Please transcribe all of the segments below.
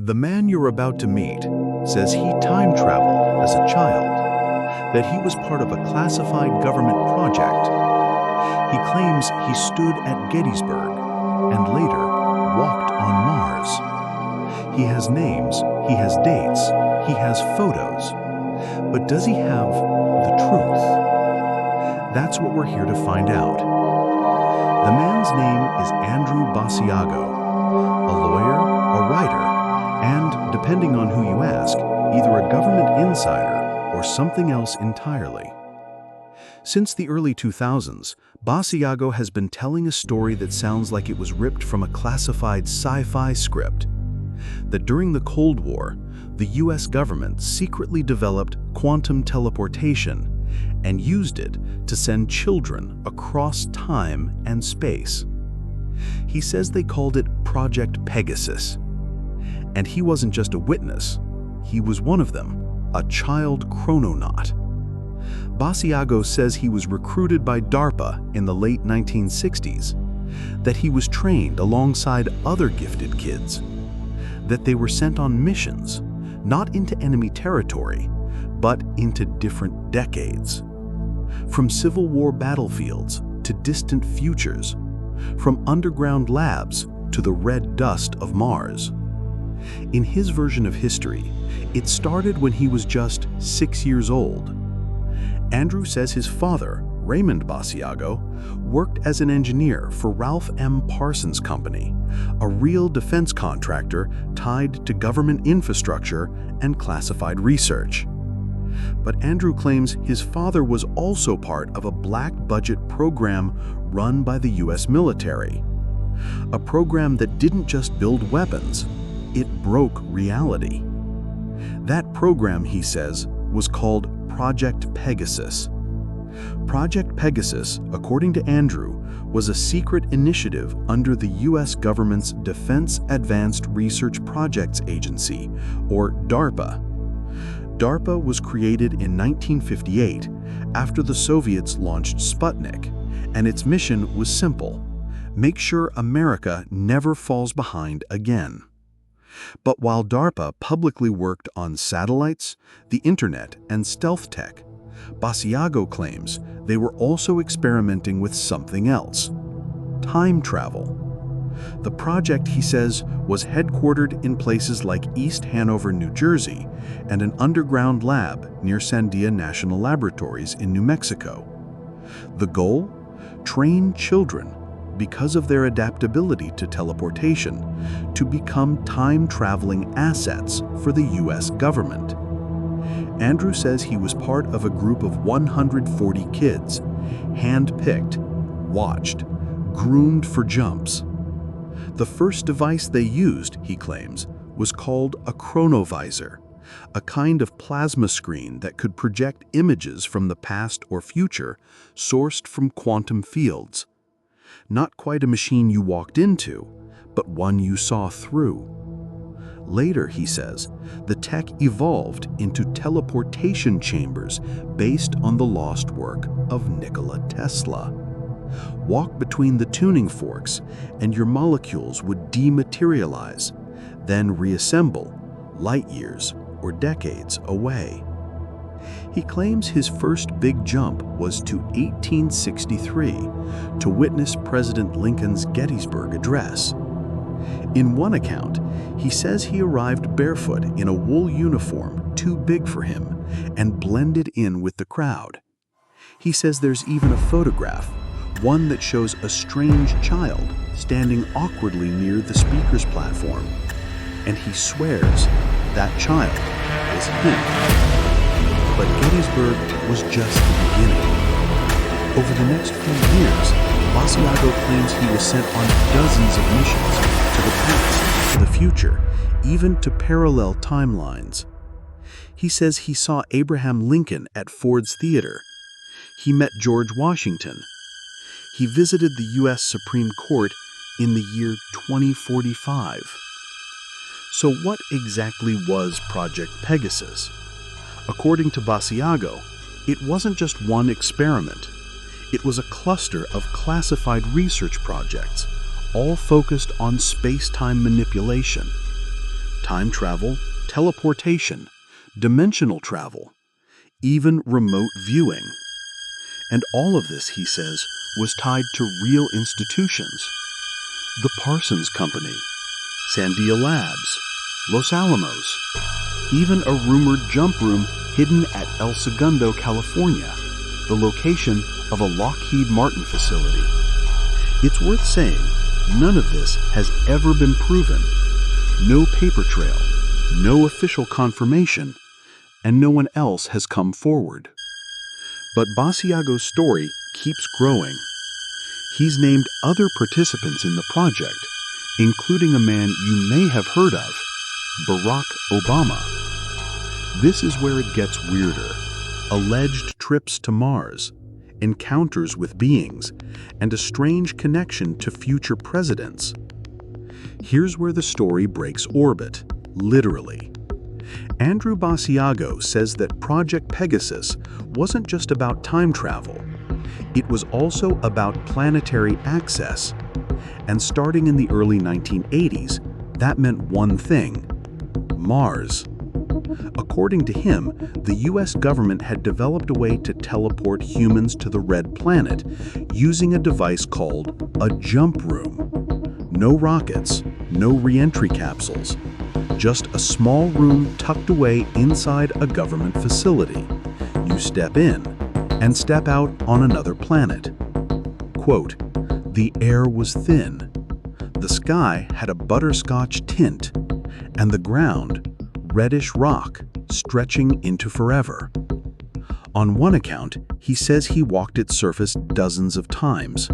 The man you're about to meet says he time traveled as a child, that he was part of a classified government project. He claims he stood at Gettysburg and later walked on Mars. He has names, he has dates, he has photos. But does he have the truth? That's what we're here to find out. The man's name is Andrew Basiago, a lawyer, a writer, and, depending on who you ask, either a government insider or something else entirely. Since the early 2000s, Basiago has been telling a story that sounds like it was ripped from a classified sci-fi script. That during the Cold War, the US government secretly developed quantum teleportation and used it to send children across time and space. He says they called it Project Pegasus. And he wasn't just a witness, he was one of them, a child chrononaut. Basiago says he was recruited by DARPA in the late 1960s, that he was trained alongside other gifted kids, that they were sent on missions, not into enemy territory, but into different decades. From Civil War battlefields to distant futures, from underground labs to the red dust of Mars. In his version of history, it started when he was just 6 years old. Andrew says his father, Raymond Basiago, worked as an engineer for Ralph M. Parsons Company, a real defense contractor tied to government infrastructure and classified research. But Andrew claims his father was also part of a black-budget program run by the US military. A program that didn't just build weapons, it broke reality. That program, he says, was called Project Pegasus. Project Pegasus, according to Andrew, was a secret initiative under the US government's Defense Advanced Research Projects Agency, or DARPA. DARPA was created in 1958 after the Soviets launched Sputnik, and its mission was simple: make sure America never falls behind again. But while DARPA publicly worked on satellites, the internet, and stealth tech, Basiago claims they were also experimenting with something else: time travel. The project, he says, was headquartered in places like East Hanover, New Jersey, and an underground lab near Sandia National Laboratories in New Mexico. The goal? Train children, because of their adaptability to teleportation, to become time-traveling assets for the US government. Andrew says he was part of a group of 140 kids, hand-picked, watched, groomed for jumps. The first device they used, he claims, was called a chronovisor, a kind of plasma screen that could project images from the past or future sourced from quantum fields. Not quite a machine you walked into, but one you saw through. Later, he says, the tech evolved into teleportation chambers based on the lost work of Nikola Tesla. Walk between the tuning forks and your molecules would dematerialize, then reassemble light years or decades away. He claims his first big jump was to 1863 to witness President Lincoln's Gettysburg address. In one account, he says he arrived barefoot in a wool uniform too big for him and blended in with the crowd. He says there's even a photograph, one that shows a strange child standing awkwardly near the speaker's platform, and he swears that child is him. But Gettysburg was just the beginning. Over the next few years, Basiago claims he was sent on dozens of missions to the past, to the future, even to parallel timelines. He says he saw Abraham Lincoln at Ford's Theater. He met George Washington. He visited the US Supreme Court in the year 2045. So what exactly was Project Pegasus? According to Basiago, it wasn't just one experiment. It was a cluster of classified research projects, all focused on space-time manipulation. time travel, teleportation, dimensional travel, even remote viewing. And all of this, he says, was tied to real institutions. The Parsons Company, Sandia Labs, Los Alamos, even a rumored jump room hidden at El Segundo, California, the location of a Lockheed Martin facility. It's worth saying, none of this has ever been proven. No paper trail, no official confirmation, and no one else has come forward. But Basiago's story keeps growing. He's named other participants in the project, including a man you may have heard of, Barack Obama. This is where it gets weirder. Alleged trips to Mars, encounters with beings, and a strange connection to future presidents. Here's where the story breaks orbit, literally. Andrew Basiago says that Project Pegasus wasn't just about time travel. It was also about planetary access. And starting in the early 1980s, that meant one thing: Mars. According to him, the US government had developed a way to teleport humans to the Red Planet using a device called a jump room. No rockets, no re-entry capsules, just a small room tucked away inside a government facility. You step in and step out on another planet. Quote, "The air was thin. The sky had a butterscotch tint, and the ground, reddish rock, stretching into forever." On one account, he says he walked its surface dozens of times,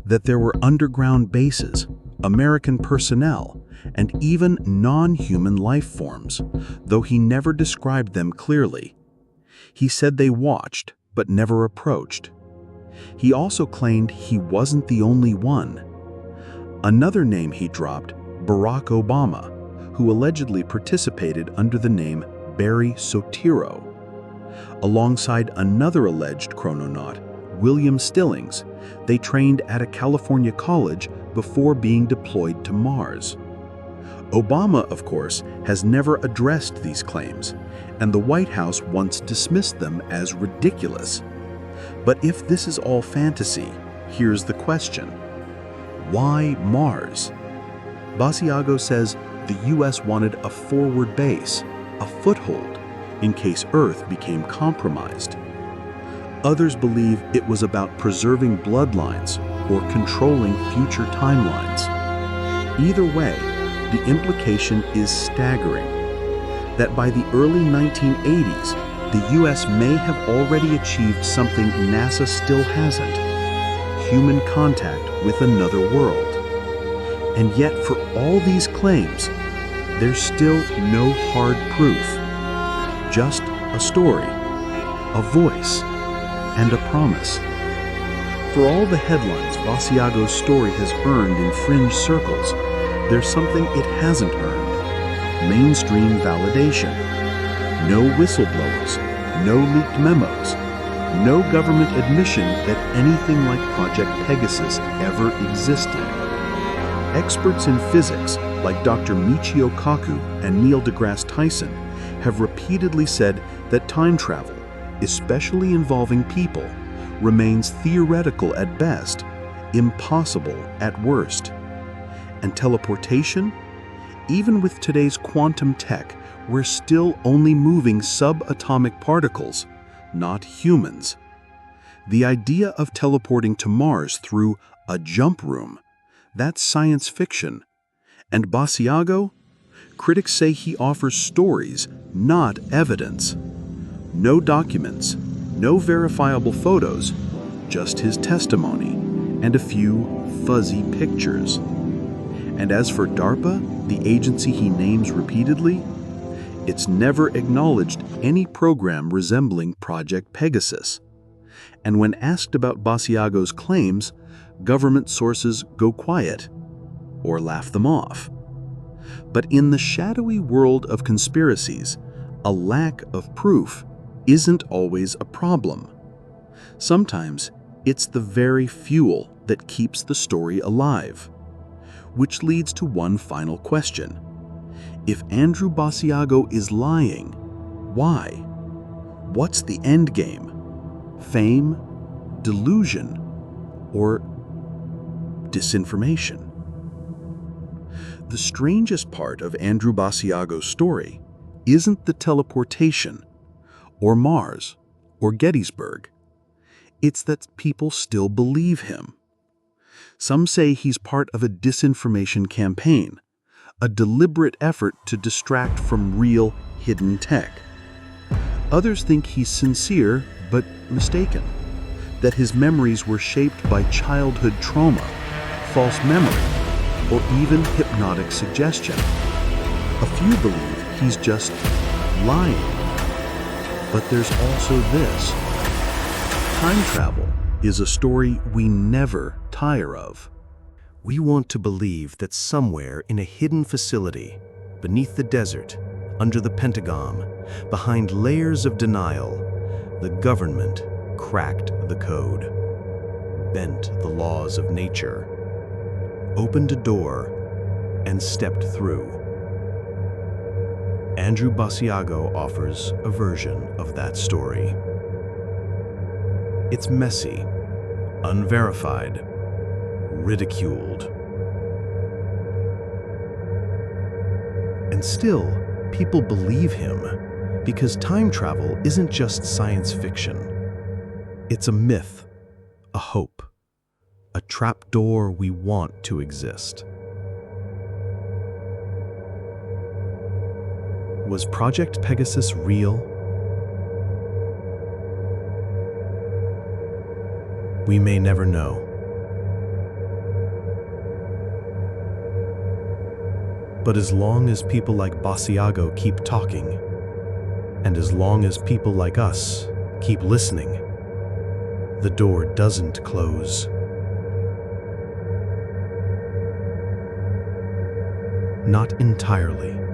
that there were underground bases, American personnel, and even non-human life forms, though he never described them clearly. He said they watched, but never approached. He also claimed he wasn't the only one. Another name he dropped, Barack Obama, who allegedly participated under the name Barry Soetoro. Alongside another alleged chrononaut, William Stillings, they trained at a California college before being deployed to Mars. Obama, of course, has never addressed these claims, and the White House once dismissed them as ridiculous. But if this is all fantasy, here's the question: why Mars? Basiago says the US wanted a forward base, a foothold, in case Earth became compromised. Others believe it was about preserving bloodlines or controlling future timelines. Either way, the implication is staggering, that by the early 1980s, the US may have already achieved something NASA still hasn't: human contact with another world. And yet, for all these claims, there's still no hard proof. Just a story, a voice, and a promise. For all the headlines Basiago's story has earned in fringe circles, there's something it hasn't earned: mainstream validation. No whistleblowers, no leaked memos, no government admission that anything like Project Pegasus ever existed. Experts in physics like Dr. Michio Kaku and Neil deGrasse Tyson have repeatedly said that time travel, especially involving people, remains theoretical at best, impossible at worst. And teleportation? Even with today's quantum tech, we're still only moving subatomic particles, not humans. The idea of teleporting to Mars through a jump room, that's science fiction. And Basiago? Critics say he offers stories, not evidence. No documents, no verifiable photos, just his testimony and a few fuzzy pictures. And as for DARPA, the agency he names repeatedly, it's never acknowledged any program resembling Project Pegasus. And when asked about Basiago's claims, government sources go quiet or laugh them off. But in the shadowy world of conspiracies, a lack of proof isn't always a problem. Sometimes it's the very fuel that keeps the story alive. Which leads to one final question. If Andrew Basiago is lying, why? What's the end game? Fame, delusion, or disinformation? The strangest part of Andrew Basiago's story isn't the teleportation, or Mars, or Gettysburg. It's that people still believe him. Some say he's part of a disinformation campaign, a deliberate effort to distract from real, hidden tech. Others think he's sincere, but mistaken, that his memories were shaped by childhood trauma, false memory, or even hypnotic suggestion. A few believe he's just lying. But there's also this. Time travel is a story we never tire of. We want to believe that somewhere in a hidden facility, beneath the desert, under the Pentagon, behind layers of denial, the government cracked the code, bent the laws of nature, opened a door, and stepped through. Andrew Basiago offers a version of that story. It's messy, unverified, ridiculed. And still, people believe him because time travel isn't just science fiction. It's a myth, a hope, a trapdoor we want to exist. Was Project Pegasus real? We may never know. But as long as people like Basiago keep talking, and as long as people like us keep listening, the door doesn't close. Not entirely.